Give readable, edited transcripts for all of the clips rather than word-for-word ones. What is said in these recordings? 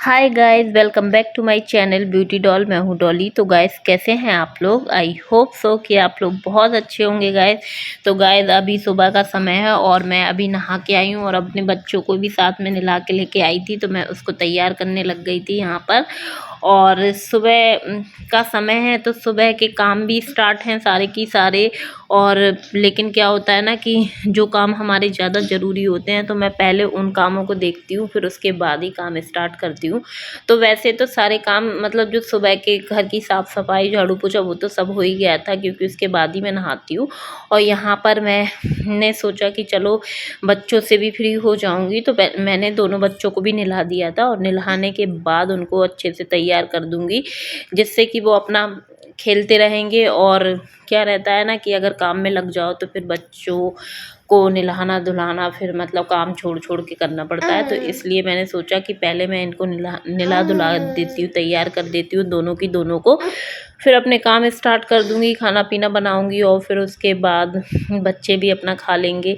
Hi guys, welcome back to my channel beauty doll. मैं हूँ डॉली। तो गाइस, कैसे हैं आप लोग? आई होप सो कि आप लोग बहुत अच्छे होंगे गाइस। तो गाइस, अभी सुबह का समय है और मैं अभी नहा के आई हूँ और अपने बच्चों को भी साथ में नहला के लेके आई थी। तो मैं उसको तैयार करने लग गई थी यहाँ पर। और सुबह का समय है तो सुबह के काम भी स्टार्ट हैं सारे की सारे। और लेकिन क्या होता है ना कि जो काम हमारे ज़्यादा ज़रूरी होते हैं तो मैं पहले उन कामों को देखती हूँ, फिर उसके बाद ही काम स्टार्ट करती हूँ। तो वैसे तो सारे काम मतलब जो सुबह के घर की साफ़ सफाई झाड़ू पोछा वो तो सब हो ही गया था, क्योंकि उसके बाद ही मैं नहाती हूँ। और यहाँ पर मैंने सोचा कि चलो बच्चों से भी फ्री हो जाऊँगी, तो मैंने दोनों बच्चों को भी नहला दिया था और नहलाने के बाद उनको अच्छे से तैयार कर दूँगी, जिससे कि वो अपना खेलते रहेंगे। और क्या रहता है ना कि अगर काम में लग जाओ तो फिर बच्चों को नहलाना धुलाना फिर मतलब काम छोड़ छोड़ के करना पड़ता है। तो इसलिए मैंने सोचा कि पहले मैं इनको नहला धुला देती हूँ, तैयार कर देती हूँ दोनों की दोनों को, फिर अपने काम स्टार्ट कर दूँगी, खाना पीना बनाऊँगी और फिर उसके बाद बच्चे भी अपना खा लेंगे।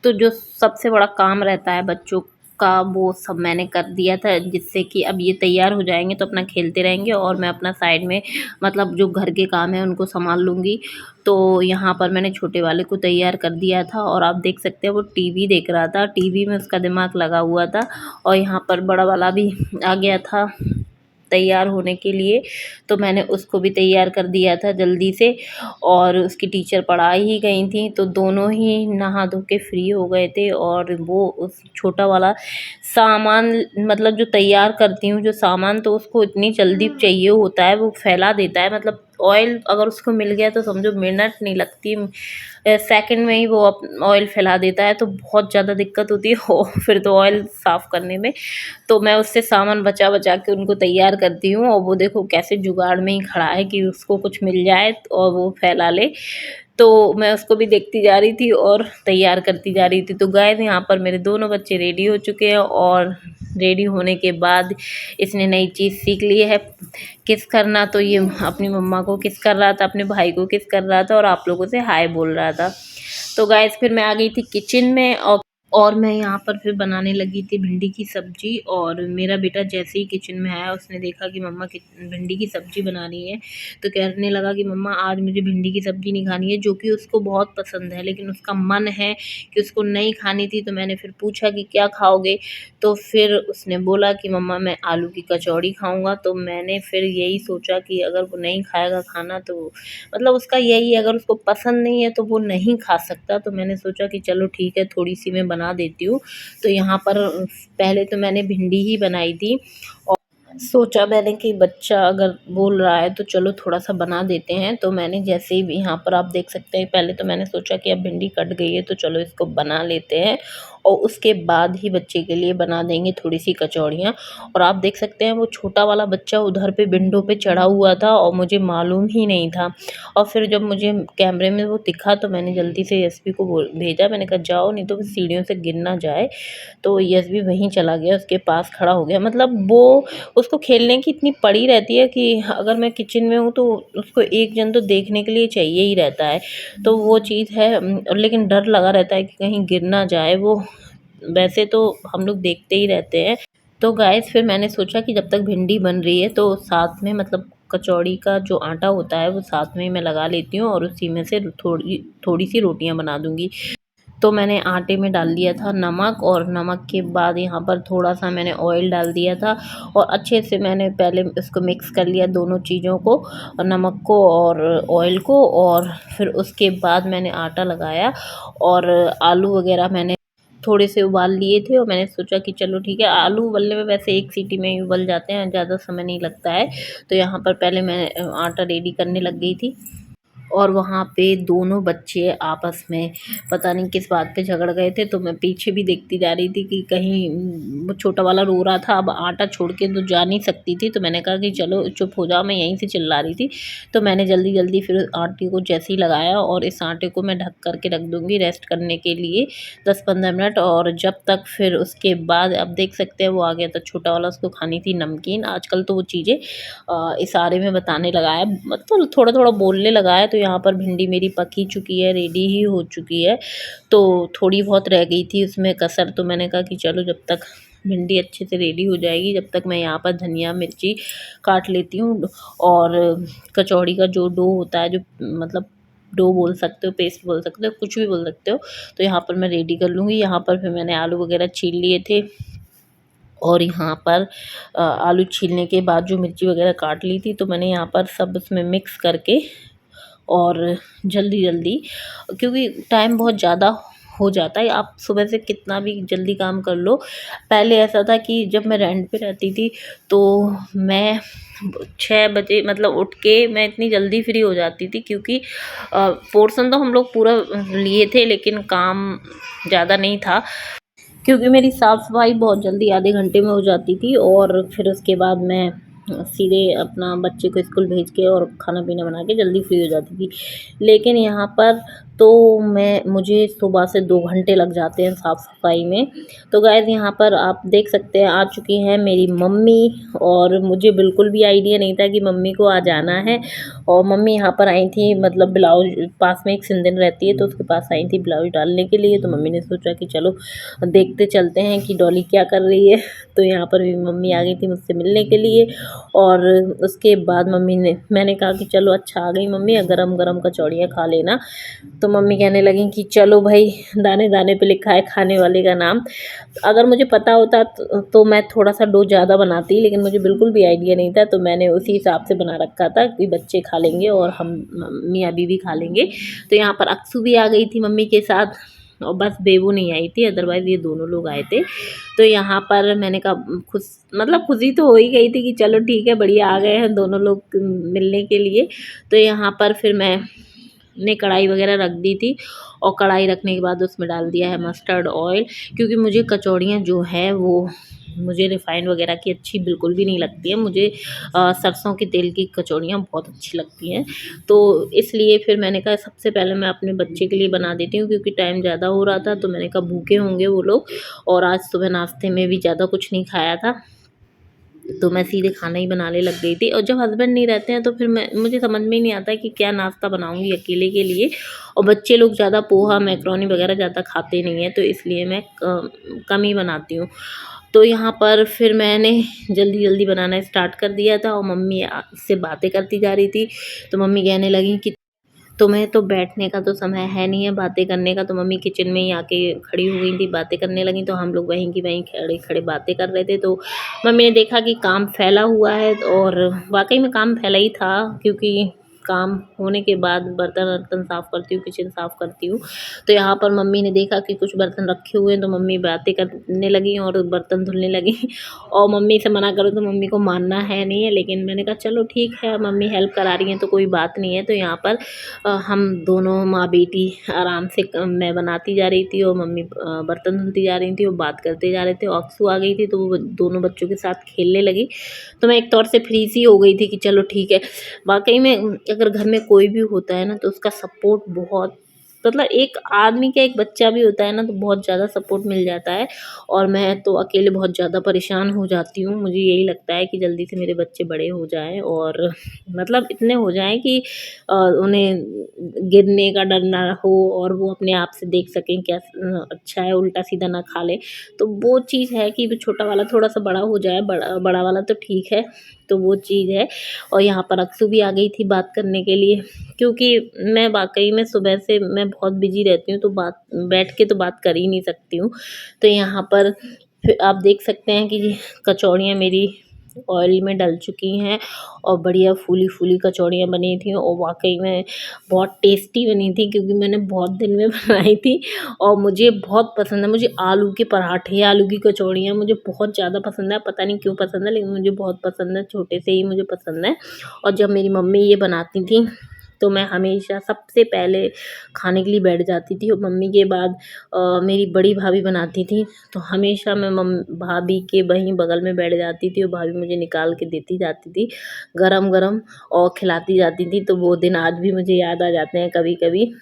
तो जो सबसे बड़ा काम रहता है बच्चों का वो सब मैंने कर दिया था, जिससे कि अब ये तैयार हो जाएंगे तो अपना खेलते रहेंगे और मैं अपना साइड में मतलब जो घर के काम है उनको संभाल लूँगी। तो यहाँ पर मैंने छोटे वाले को तैयार कर दिया था और आप देख सकते हैं वो टीवी देख रहा था, टीवी में उसका दिमाग लगा हुआ था। और यहाँ पर बड़ा वाला भी आ गया था तैयार होने के लिए, तो मैंने उसको भी तैयार कर दिया था जल्दी से। और उसकी टीचर पढ़ा ही गई थी तो दोनों ही नहा धो के फ्री हो गए थे। और वो उस छोटा वाला सामान मतलब जो तैयार करती हूँ जो सामान, तो उसको इतनी जल्दी चाहिए होता है, वो फैला देता है। मतलब ऑयल अगर उसको मिल गया तो समझो मिनट नहीं लगती, सेकंड में ही वो ऑयल फैला देता है। तो बहुत ज़्यादा दिक्कत होती है और फिर तो ऑयल साफ़ करने में। तो मैं उससे सामान बचा बचा के उनको तैयार करती हूँ और वो देखो कैसे जुगाड़ में ही खड़ा है कि उसको कुछ मिल जाए और वो फैला ले। तो मैं उसको भी देखती जा रही थी और तैयार करती जा रही थी। तो गाइस, यहाँ पर मेरे दोनों बच्चे रेडी हो चुके हैं और रेडी होने के बाद इसने नई चीज़ सीख ली है किस करना। तो ये अपनी मम्मा को किस कर रहा था, अपने भाई को किस कर रहा था और आप लोगों से हाय बोल रहा था। तो गाइस, फिर मैं आ गई थी किचन में और मैं यहाँ पर फिर बनाने लगी थी भिंडी की सब्ज़ी। और मेरा बेटा जैसे ही किचन में आया उसने देखा कि मम्मा भिंडी की सब्ज़ी बना रही है, तो कहने लगा कि मम्मा आज मुझे भिंडी की सब्ज़ी नहीं खानी है, जो कि उसको बहुत पसंद है लेकिन उसका मन है कि उसको नहीं खानी थी। तो मैंने फिर पूछा कि क्या खाओगे, तो फिर उसने बोला कि मम्मा मैं आलू की कचौड़ी खाऊँगा। तो मैंने फिर यही सोचा कि अगर वो नहीं खाएगा खाना तो मतलब उसका यही है, अगर उसको पसंद नहीं है तो वो नहीं खा सकता। तो मैंने सोचा कि चलो ठीक है, थोड़ी सी मैं बना देती हूँ। तो यहाँ पर पहले तो मैंने भिंडी ही बनाई थी और सोचा मैंने कि बच्चा अगर बोल रहा है तो चलो थोड़ा सा बना देते हैं। तो मैंने जैसे ही यहाँ पर आप देख सकते हैं, पहले तो मैंने सोचा कि अब भिंडी कट गई है तो चलो इसको बना लेते हैं और उसके बाद ही बच्चे के लिए बना देंगे थोड़ी सी कचौड़ियाँ। और आप देख सकते हैं वो छोटा वाला बच्चा उधर पे विंडो पे चढ़ा हुआ था और मुझे मालूम ही नहीं था। और फिर जब मुझे कैमरे में वो दिखा तो मैंने जल्दी से एसपी को भेजा, मैंने कहा जाओ नहीं तो वो सीढ़ियों से गिर ना जाए। तो एसपी वहीं चला गया, उसके पास खड़ा हो गया। मतलब वो उसको खेलने की इतनी पड़ी रहती है कि अगर मैं किचन में हूँ तो उसको एक जन तो देखने के लिए चाहिए ही रहता है। तो वो चीज़ है लेकिन डर लगा रहता है कि कहीं गिर ना जाए वो। वैसे तो हम लोग देखते ही रहते हैं। तो गाइस, फिर मैंने सोचा कि जब तक भिंडी बन रही है तो साथ में मतलब कचौड़ी का जो आटा होता है वो साथ में ही मैं लगा लेती हूँ और उसी में से थोड़ी थोड़ी सी रोटियां बना दूंगी। तो मैंने आटे में डाल दिया था नमक और नमक के बाद यहाँ पर थोड़ा सा मैंने ऑयल डाल दिया था और अच्छे से मैंने पहले इसको मिक्स कर लिया दोनों चीज़ों को, नमक को और ऑयल को। और फिर उसके बाद मैंने आटा लगाया और आलू वगैरह मैंने थोड़े से उबाल लिए थे और मैंने सोचा कि चलो ठीक है, आलू उबलने में वैसे एक सीटी में ही उबल जाते हैं, ज़्यादा समय नहीं लगता है। तो यहाँ पर पहले मैं आटा रेडी करने लग गई थी और वहाँ पे दोनों बच्चे आपस में पता नहीं किस बात पे झगड़ गए थे। तो मैं पीछे भी देखती जा रही थी कि कहीं वो छोटा वाला रो रहा था, अब आटा छोड़ के तो जा नहीं सकती थी। तो मैंने कहा कि चलो चुप हो जाओ, मैं यहीं से चिल्ला रही थी। तो मैंने जल्दी जल्दी फिर आटे को जैसे ही लगाया और इस आटे को मैं ढक करके रख दूँगी रेस्ट करने के लिए 10-15 मिनट। और जब तक फिर उसके बाद अब देख सकते हैं वो आ गया था छोटा वाला, उसको खानी थी नमकीन। आजकल तो वो चीज़ें इशारे में बताने लगा है, मतलब थोड़ा थोड़ा बोलने लगा है। तो यहाँ पर भिंडी मेरी पक ही चुकी है, रेडी ही हो चुकी है। तो थोड़ी बहुत रह गई थी उसमें कसर, तो मैंने कहा कि चलो जब तक भिंडी अच्छे से रेडी हो जाएगी। जब तक मैं यहाँ पर धनिया मिर्ची काट लेती हूँ। और कचौड़ी का जो डो होता है, जो मतलब डो बोल सकते हो, पेस्ट बोल सकते हो, कुछ भी बोल सकते हो, तो यहाँ पर मैं रेडी कर लूँगी। यहाँ पर फिर मैंने आलू वगैरह छील लिए थे और यहाँ पर आलू छीलने के बाद जो मिर्ची वगैरह काट ली थी, तो मैंने यहाँ पर सब उसमें मिक्स करके और जल्दी जल्दी, क्योंकि टाइम बहुत ज़्यादा हो जाता है, आप सुबह से कितना भी जल्दी काम कर लो। पहले ऐसा था कि जब मैं रेंट पे रहती थी तो मैं 6 बजे मतलब उठ के मैं इतनी जल्दी फ्री हो जाती थी, क्योंकि पोर्शन तो हम लोग पूरा लिए थे लेकिन काम ज़्यादा नहीं था, क्योंकि मेरी साफ़ सफाई बहुत जल्दी आधे घंटे में हो जाती थी। और फिर उसके बाद मैं सीधे अपना बच्चे को स्कूल भेज के और खाना पीना बना के जल्दी फ्री हो जाती थी। लेकिन यहाँ पर तो मुझे सुबह से 2 घंटे लग जाते हैं साफ़ सफाई में। तो गाइस यहाँ पर आप देख सकते हैं आ चुकी हैं मेरी मम्मी, और मुझे बिल्कुल भी आइडिया नहीं था कि मम्मी को आज आना है। और मम्मी यहाँ पर आई थी, मतलब ब्लाउज पास में एक सिंधन रहती है तो उसके पास आई थी ब्लाउज डालने के लिए। तो मम्मी ने सोचा कि चलो देखते चलते हैं कि डॉली क्या कर रही है। तो यहाँ पर भी मम्मी आ गई थी मुझसे मिलने के लिए। और उसके बाद मैंने कहा कि चलो अच्छा आ गई मम्मी, गरम गरम कचौड़ियाँ खा लेना। तो मम्मी कहने लगी कि चलो भाई, दाने दाने पे लिखा है खाने वाले का नाम। अगर मुझे पता होता तो मैं थोड़ा सा डो ज़्यादा बनाती, लेकिन मुझे बिल्कुल भी आइडिया नहीं था, तो मैंने उसी हिसाब से बना रखा था कि बच्चे खा लेंगे और हम मियाँ बीवी खा लेंगे। तो यहाँ पर अक्सू भी आ गई थी मम्मी के साथ, और बस बेबू नहीं आई थी, अदरवाइज़ ये दोनों लोग आए थे। तो यहाँ पर मैंने कहा खुशी तो हो ही गई थी कि चलो ठीक है, बढ़िया आ गए हैं दोनों लोग मिलने के लिए। तो यहाँ पर फिर मैंने कढ़ाई वगैरह रख दी थी, और कढ़ाई रखने के बाद उसमें डाल दिया है मस्टर्ड ऑयल, क्योंकि मुझे कचौड़ियाँ जो है वो मुझे रिफ़ाइंड वगैरह की अच्छी बिल्कुल भी नहीं लगती है। मुझे सरसों के तेल की कचौड़ियाँ बहुत अच्छी लगती हैं। तो इसलिए फिर मैंने कहा सबसे पहले मैं अपने बच्चे के लिए बना देती हूँ, क्योंकि टाइम ज़्यादा हो रहा था। तो मैंने कहा भूखे होंगे वो लोग, और आज सुबह नाश्ते में भी ज़्यादा कुछ नहीं खाया था, तो मैं सीधे खाना ही बनाने लग गई थी। और जब हस्बैंड नहीं रहते हैं तो फिर मुझे समझ में ही नहीं आता कि क्या नाश्ता बनाऊंगी अकेले के लिए। और बच्चे लोग ज़्यादा पोहा मैक्रोनी वगैरह ज़्यादा खाते नहीं हैं, तो इसलिए मैं कम ही बनाती हूँ। तो यहाँ पर फिर मैंने जल्दी जल्दी बनाना स्टार्ट कर दिया था, और मम्मी से बातें करती जा रही थी। तो मम्मी कहने लगी कि तुम्हें तो बैठने का तो समय है नहीं है बातें करने का। तो मम्मी किचन में ही आके खड़ी हो गई थी, बातें करने लगी। तो हम लोग वहीं की वहीं खड़े खड़े बातें कर रहे थे। तो मम्मी ने देखा कि काम फैला हुआ है, और वाकई में काम फैला ही था, क्योंकि काम होने के बाद बर्तन वर्तन साफ़ करती हूँ, किचन साफ़ करती हूँ। तो यहाँ पर मम्मी ने देखा कि कुछ बर्तन रखे हुए हैं, तो मम्मी बातें करने लगी और बर्तन धुलने लगी। और मम्मी से मना करो तो मम्मी को मानना है नहीं है, लेकिन मैंने कहा चलो ठीक है, मम्मी हेल्प करा रही हैं तो कोई बात नहीं है। तो यहाँ पर हम दोनों माँ बेटी आराम से मैं बनाती जा रही थी और मम्मी बर्तन धुलती जा रही थी और बात करते जा रहे थे। और अक्सू आ गई थी तो वो दोनों बच्चों के साथ खेलने लगी। तो मैं एक तौर से फ्री सी हो गई थी कि चलो ठीक है। वाकई में अगर घर में कोई भी होता है ना, तो उसका सपोर्ट बहुत, मतलब एक आदमी का एक बच्चा भी होता है ना, तो बहुत ज़्यादा सपोर्ट मिल जाता है। और मैं तो अकेले बहुत ज़्यादा परेशान हो जाती हूँ। मुझे यही लगता है कि जल्दी से मेरे बच्चे बड़े हो जाएं, और मतलब इतने हो जाएं कि उन्हें गिरने का डर ना हो, और वो अपने आप से देख सकें क्या अच्छा है, उल्टा सीधा ना खा ले। तो वो चीज़ है कि छोटा वाला थोड़ा सा बड़ा हो जाए, बड़ा वाला तो ठीक है। तो वो चीज़ है। और यहाँ पर अक्सू भी आ गई थी बात करने के लिए, क्योंकि मैं वाकई में सुबह से मैं बहुत बिजी रहती हूँ, तो बैठ के तो बात कर ही नहीं सकती हूँ। तो यहाँ पर फिर आप देख सकते हैं कि कचौड़ियाँ मेरी ऑयल में डल चुकी हैं, और बढ़िया फूली फूली कचौड़ियाँ बनी थी, और वाकई में बहुत टेस्टी बनी थी, क्योंकि मैंने बहुत दिन में बनाई थी। और मुझे बहुत पसंद है, मुझे आलू के पराठे, आलू की कचौड़ियाँ मुझे बहुत ज़्यादा पसंद है। पता नहीं क्यों पसंद है, लेकिन मुझे बहुत पसंद है, छोटे से ही मुझे पसंद है। और जब मेरी मम्मी ये बनाती थी तो मैं हमेशा सबसे पहले खाने के लिए बैठ जाती थी। और मम्मी के बाद मेरी बड़ी भाभी बनाती थी, तो हमेशा मैं भाभी के वहीं बगल में बैठ जाती थी, और भाभी मुझे निकाल के देती जाती थी गरम गरम, और खिलाती जाती थी। तो वो दिन आज भी मुझे याद आ जाते हैं कभी कभी।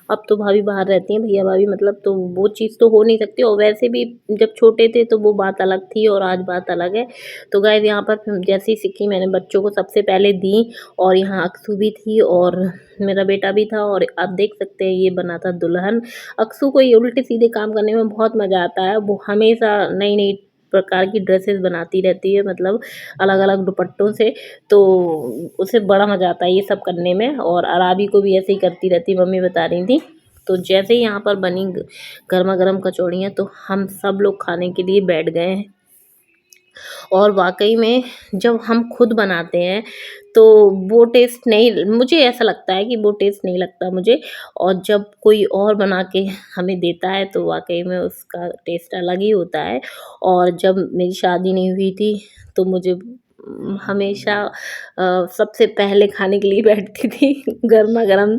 अब तो भाभी बाहर रहती हैं, भैया भाभी मतलब, तो वो चीज़ तो हो नहीं सकती। और वैसे भी जब छोटे थे तो वो बात अलग थी, और आज बात अलग है। तो गाइस यहाँ पर जैसे ही सीखी मैंने बच्चों को सबसे पहले दी, और यहाँ अक्सू भी थी और मेरा बेटा भी था। और आप देख सकते हैं ये बना था दुल्हन। अक्सू को ये उल्टे सीधे काम करने में बहुत मज़ा आता है, वो हमेशा नई नई प्रकार की ड्रेसेस बनाती रहती है, मतलब अलग अलग दुपट्टों से। तो उसे बड़ा मज़ा आता है ये सब करने में, और अराबी को भी ऐसे ही करती रहती, मम्मी बता रही थी। तो जैसे ही यहाँ पर बनी गर्मा गर्म कचौड़ियाँ, तो हम सब लोग खाने के लिए बैठ गए हैं। और वाक़ई में जब हम खुद बनाते हैं तो वो टेस्ट नहीं, मुझे ऐसा लगता है कि वो टेस्ट नहीं लगता मुझे। और जब कोई और बना के हमें देता है तो वाक़ई में उसका टेस्ट अलग ही होता है। और जब मेरी शादी नहीं हुई थी तो मुझे हमेशा सबसे पहले खाने के लिए बैठती थी गरमा-गरम,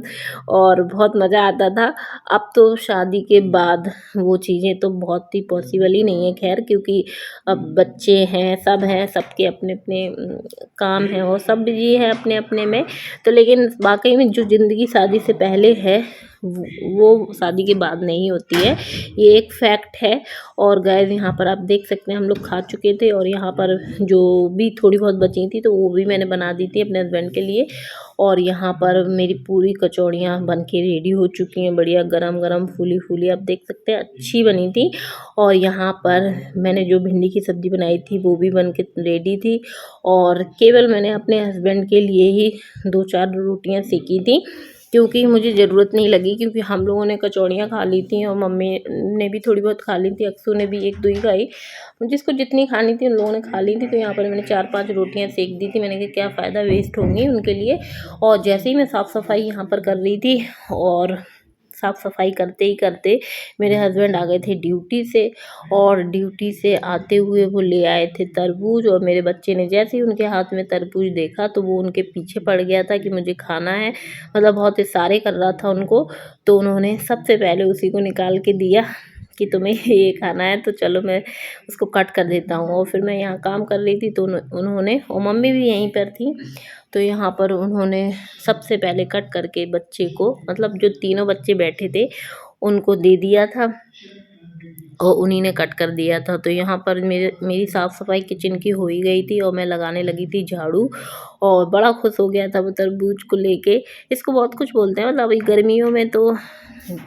और बहुत मज़ा आता था। अब तो शादी के बाद वो चीज़ें तो बहुत ही पॉसिबल ही नहीं है ख़ैर, क्योंकि अब बच्चे हैं, सब हैं, सबके अपने-अपने काम हैं और सब बिज़ी हैं अपने-अपने में। तो लेकिन वाक़ई में जो ज़िंदगी शादी से पहले है वो शादी के बाद नहीं होती है, ये एक फैक्ट है। और गाइस यहाँ पर आप देख सकते हैं हम लोग खा चुके थे, और यहाँ पर जो भी थोड़ी बहुत बची थी तो वो भी मैंने बना दी थी अपने हस्बैंड के लिए। और यहाँ पर मेरी पूरी कचौड़ियाँ बन के रेडी हो चुकी हैं, बढ़िया गरम गरम फूली फूली, आप देख सकते हैं अच्छी बनी थी। और यहाँ पर मैंने जो भिंडी की सब्ज़ी बनाई थी वो भी बन के रेडी थी। और केवल मैंने अपने हस्बैंड के लिए ही 2-4 रोटियाँ सेकी थी, क्योंकि मुझे ज़रूरत नहीं लगी, क्योंकि हम लोगों ने कचौड़ियाँ खा ली थी और मम्मी ने भी थोड़ी बहुत खा ली थी, अक्सू ने भी 1-2 ही खाई। जिसको जितनी खानी थी उन लोगों ने खा ली थी। तो यहाँ पर मैंने 4-5 रोटियाँ सेक दी थी, मैंने कहा क्या फ़ायदा, वेस्ट होंगी उनके लिए। और जैसे ही मैं साफ़ सफाई यहाँ पर कर रही थी, और साफ़ सफाई करते ही करते मेरे हस्बैंड आ गए थे ड्यूटी से। और ड्यूटी से आते हुए वो ले आए थे तरबूज, और मेरे बच्चे ने जैसे ही उनके हाथ में तरबूज देखा तो वो उनके पीछे पड़ गया था कि मुझे खाना है, मतलब बहुत इशारे कर रहा था उनको। तो उन्होंने सबसे पहले उसी को निकाल के दिया कि तुम्हें ये खाना है, तो चलो मैं उसको कट कर देता हूँ। और फिर मैं यहाँ काम कर रही थी तो उन्होंने, और मम्मी भी यहीं पर थी, तो यहाँ पर उन्होंने सबसे पहले कट करके बच्चे को, मतलब जो तीनों बच्चे बैठे थे उनको दे दिया था, और उन्हीं ने कट कर दिया था। तो यहाँ पर मेरी साफ़ सफाई किचन की हो ही गई थी, और मैं लगाने लगी थी झाड़ू। और बड़ा खुश हो गया था वो तरबूज को लेके। इसको बहुत कुछ बोलते हैं, मतलब अभी गर्मियों में तो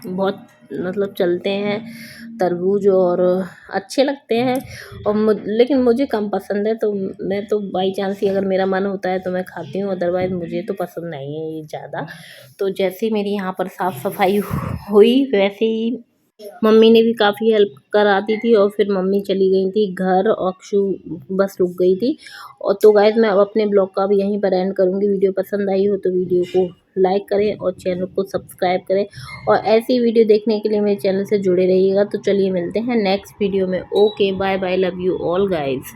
बहुत मतलब चलते हैं तरबूज, और अच्छे लगते हैं। और लेकिन मुझे कम पसंद है, तो मैं तो बाई चांस ही अगर मेरा मन होता है तो मैं खाती हूँ, अदरवाइज़ मुझे तो पसंद नहीं है ये ज़्यादा। तो जैसे ही मेरी यहाँ पर साफ़ सफाई हुई, वैसे ही मम्मी ने भी काफ़ी हेल्प कराती थी, और फिर मम्मी चली गई थी घर, और अक्षु बस रुक गई थी। और तो गाइस मैं अब अपने ब्लॉग का भी यहीं पर एंड करूँगी। वीडियो पसंद आई हो तो वीडियो को लाइक करें और चैनल को सब्सक्राइब करें, और ऐसी वीडियो देखने के लिए मेरे चैनल से जुड़े रहिएगा। तो चलिए मिलते हैं नेक्स्ट वीडियो में। Okay, bye bye, love you all guys.